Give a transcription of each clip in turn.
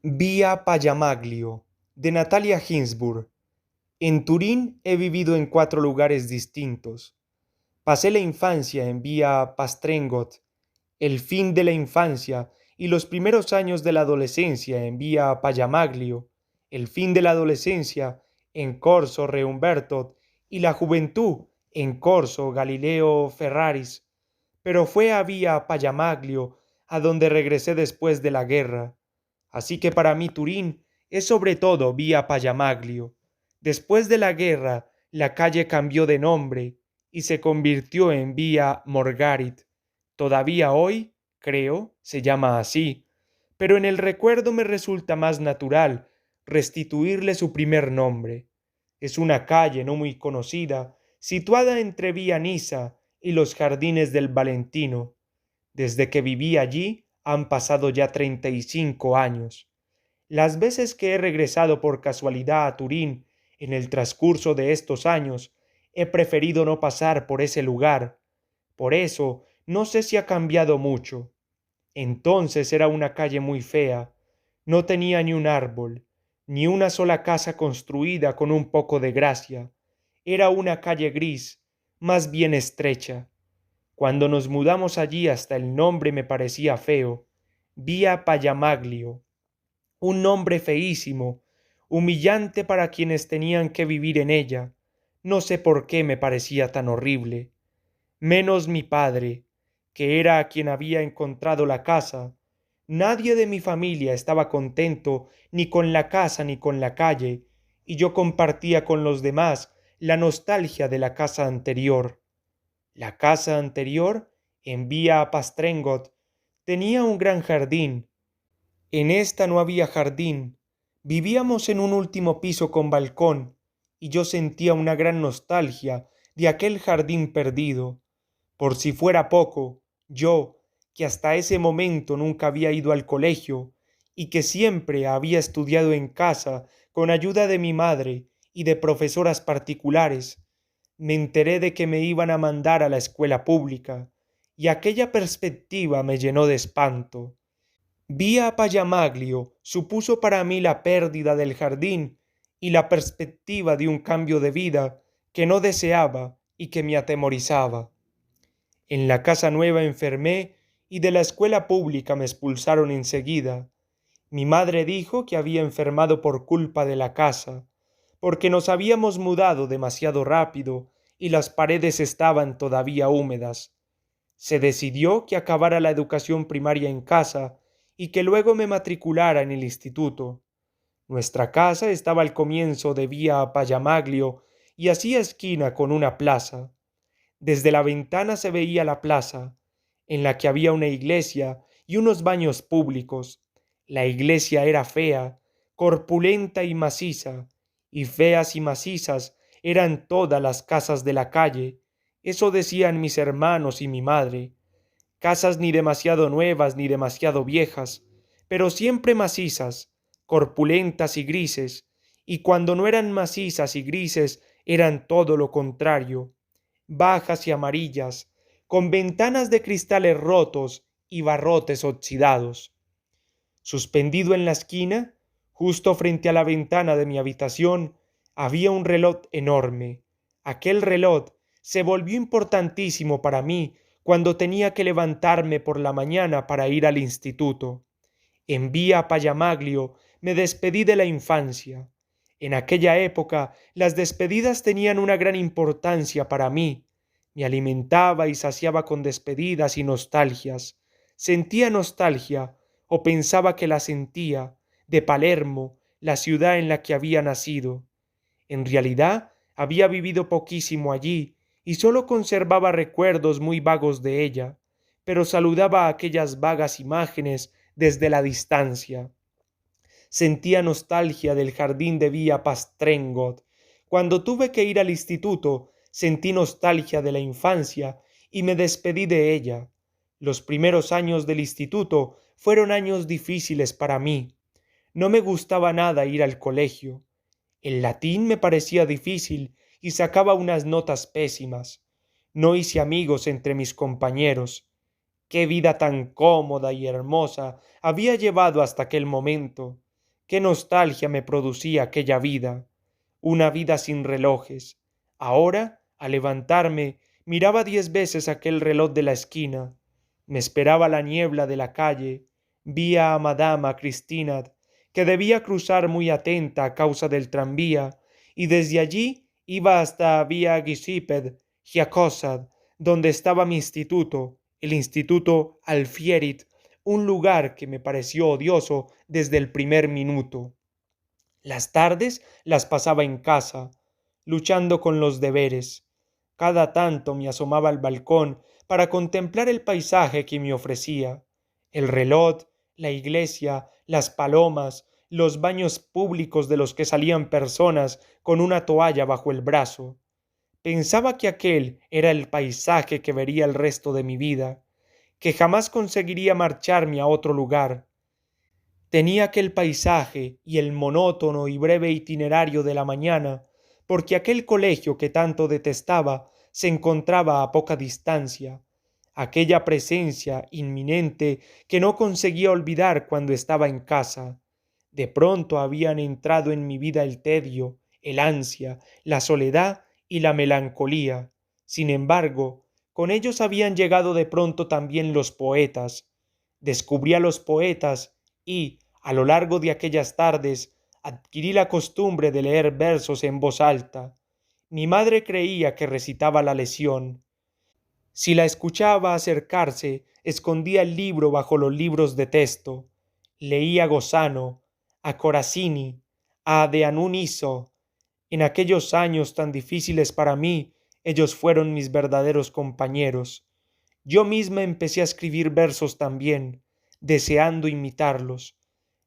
Vía Payamaglio, de Natalia Ginsburg. En Turín he vivido en 4 lugares distintos. Pasé la infancia en Vía Pastrengot, el fin de la infancia y los primeros años de la adolescencia en Vía Payamaglio, el fin de la adolescencia en Corso Re Umberto y la juventud en Corso Galileo Ferraris. Pero fue a Vía Payamaglio a donde regresé después de la guerra. Así que para mí Turín es sobre todo Vía Payamaglio. Después de la guerra, la calle cambió de nombre y se convirtió en Vía Morgarit. Todavía hoy, creo, se llama así, pero en el recuerdo me resulta más natural restituirle su primer nombre. Es una calle no muy conocida, situada entre Vía Nisa y los jardines del Valentino. Desde que viví allí han pasado ya 35 años. Las veces que he regresado por casualidad a Turín en el transcurso de estos años, he preferido no pasar por ese lugar. Por eso, no sé si ha cambiado mucho. Entonces era una calle muy fea. No tenía ni un árbol, ni una sola casa construida con un poco de gracia. Era una calle gris, más bien estrecha. Cuando nos mudamos allí hasta el nombre me parecía feo. Vía Payamaglio. Un nombre feísimo, humillante para quienes tenían que vivir en ella. No sé por qué me parecía tan horrible. Menos mi padre, que era a quien había encontrado la casa. Nadie de mi familia estaba contento ni con la casa ni con la calle, y yo compartía con los demás la nostalgia de la casa anterior. La casa anterior, en Vía Pastrengot, tenía un gran jardín. En esta no había jardín. Vivíamos en un último piso con balcón, y yo sentía una gran nostalgia de aquel jardín perdido. Por si fuera poco, yo, que hasta ese momento nunca había ido al colegio, y que siempre había estudiado en casa con ayuda de mi madre y de profesoras particulares, me enteré de que me iban a mandar a la escuela pública, y aquella perspectiva me llenó de espanto. Vía Payamaglio supuso para mí la pérdida del jardín y la perspectiva de un cambio de vida que no deseaba y que me atemorizaba. En la casa nueva enfermé y de la escuela pública me expulsaron enseguida. Mi madre dijo que había enfermado por culpa de la casa, porque nos habíamos mudado demasiado rápido y las paredes estaban todavía húmedas. Se decidió que acabara la educación primaria en casa y que luego me matriculara en el instituto. Nuestra casa estaba al comienzo de Vía Payamaglio y hacía esquina con una plaza. Desde la ventana se veía la plaza, en la que había una iglesia y unos baños públicos. La iglesia era fea, corpulenta y maciza, y feas y macizas eran todas las casas de la calle. Eso decían mis hermanos y mi madre. Casas ni demasiado nuevas ni demasiado viejas, pero siempre macizas, corpulentas y grises, y cuando no eran macizas y grises eran todo lo contrario, bajas y amarillas, con ventanas de cristales rotos y barrotes oxidados. Suspendido en la esquina, justo frente a la ventana de mi habitación, había un reloj enorme. Aquel reloj se volvió importantísimo para mí cuando tenía que levantarme por la mañana para ir al instituto. En Vía Payamaglio me despedí de la infancia. En aquella época las despedidas tenían una gran importancia para mí. Me alimentaba y saciaba con despedidas y nostalgias. Sentía nostalgia, o pensaba que la sentía, de Palermo, la ciudad en la que había nacido. En realidad había vivido poquísimo allí y sólo conservaba recuerdos muy vagos de ella, pero saludaba aquellas vagas imágenes desde la distancia. Sentía nostalgia del jardín de Vía Pastrengot. Cuando tuve que ir al instituto, sentí nostalgia de la infancia y me despedí de ella. Los primeros años del instituto fueron años difíciles para mí. No me gustaba nada ir al colegio. El latín me parecía difícil y sacaba unas notas pésimas. No hice amigos entre mis compañeros. Qué vida tan cómoda y hermosa había llevado hasta aquel momento. Qué nostalgia me producía aquella vida, una vida sin relojes. Ahora, al levantarme, miraba 10 veces aquel reloj de la esquina. Me esperaba la niebla de la calle. Vi a Madama Cristina, que debía cruzar muy atenta a causa del tranvía, y desde allí iba hasta Vía Giuseppe Giacosa, donde estaba mi instituto, el Instituto Alfierit, un lugar que me pareció odioso desde el primer minuto. Las tardes las pasaba en casa, luchando con los deberes. Cada tanto me asomaba al balcón para contemplar el paisaje que me ofrecía, el reloj, la iglesia, las palomas, los baños públicos de los que salían personas con una toalla bajo el brazo. Pensaba que aquel era el paisaje que vería el resto de mi vida, que jamás conseguiría marcharme a otro lugar. Tenía aquel paisaje y el monótono y breve itinerario de la mañana, porque aquel colegio que tanto detestaba se encontraba a poca distancia, aquella presencia inminente que no conseguía olvidar cuando estaba en casa. De pronto habían entrado en mi vida el tedio, el ansia, la soledad y la melancolía. Sin embargo, con ellos habían llegado de pronto también los poetas. Descubrí a los poetas y, a lo largo de aquellas tardes, adquirí la costumbre de leer versos en voz alta. Mi madre creía que recitaba la lección. Si la escuchaba acercarse, escondía el libro bajo los libros de texto. Leía a Gozano, a Corazzini, a De Annunziò. En aquellos años tan difíciles para mí, ellos fueron mis verdaderos compañeros. Yo misma empecé a escribir versos también, deseando imitarlos.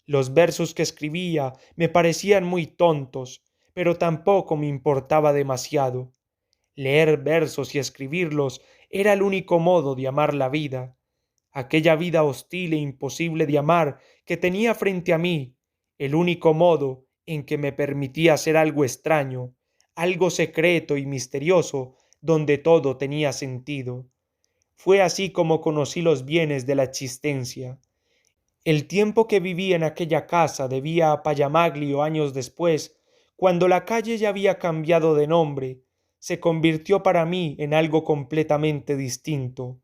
Los versos que escribía me parecían muy tontos, pero tampoco me importaba demasiado. Leer versos y escribirlos era el único modo de amar la vida, aquella vida hostil e imposible de amar que tenía frente a mí, el único modo en que me permitía ser algo extraño, algo secreto y misterioso, donde todo tenía sentido. Fue así como conocí los bienes de la existencia. El tiempo que viví en aquella casa de Vía Payamaglio años después, cuando la calle ya había cambiado de nombre, se convirtió para mí en algo completamente distinto.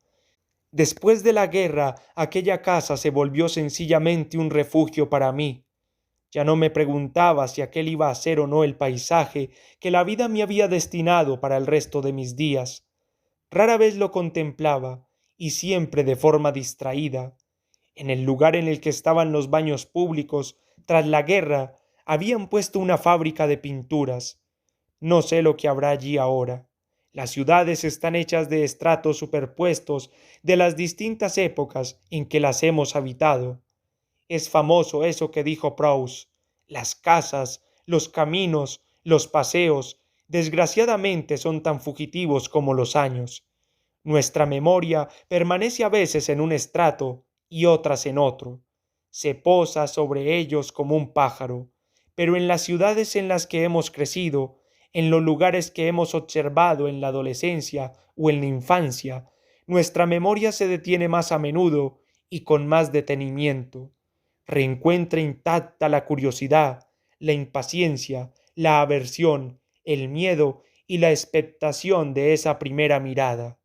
Después de la guerra, aquella casa se volvió sencillamente un refugio para mí. Ya no me preguntaba si aquel iba a ser o no el paisaje que la vida me había destinado para el resto de mis días. Rara vez lo contemplaba, y siempre de forma distraída. En el lugar en el que estaban los baños públicos, tras la guerra, habían puesto una fábrica de pinturas. No sé lo que habrá allí ahora. Las ciudades están hechas de estratos superpuestos de las distintas épocas en que las hemos habitado. Es famoso eso que dijo Proust: las casas, los caminos, los paseos, desgraciadamente son tan fugitivos como los años. Nuestra memoria permanece a veces en un estrato y otras en otro. Se posa sobre ellos como un pájaro, pero en las ciudades en las que hemos crecido, en los lugares que hemos observado en la adolescencia o en la infancia, nuestra memoria se detiene más a menudo y con más detenimiento. Reencuentra intacta la curiosidad, la impaciencia, la aversión, el miedo y la expectación de esa primera mirada.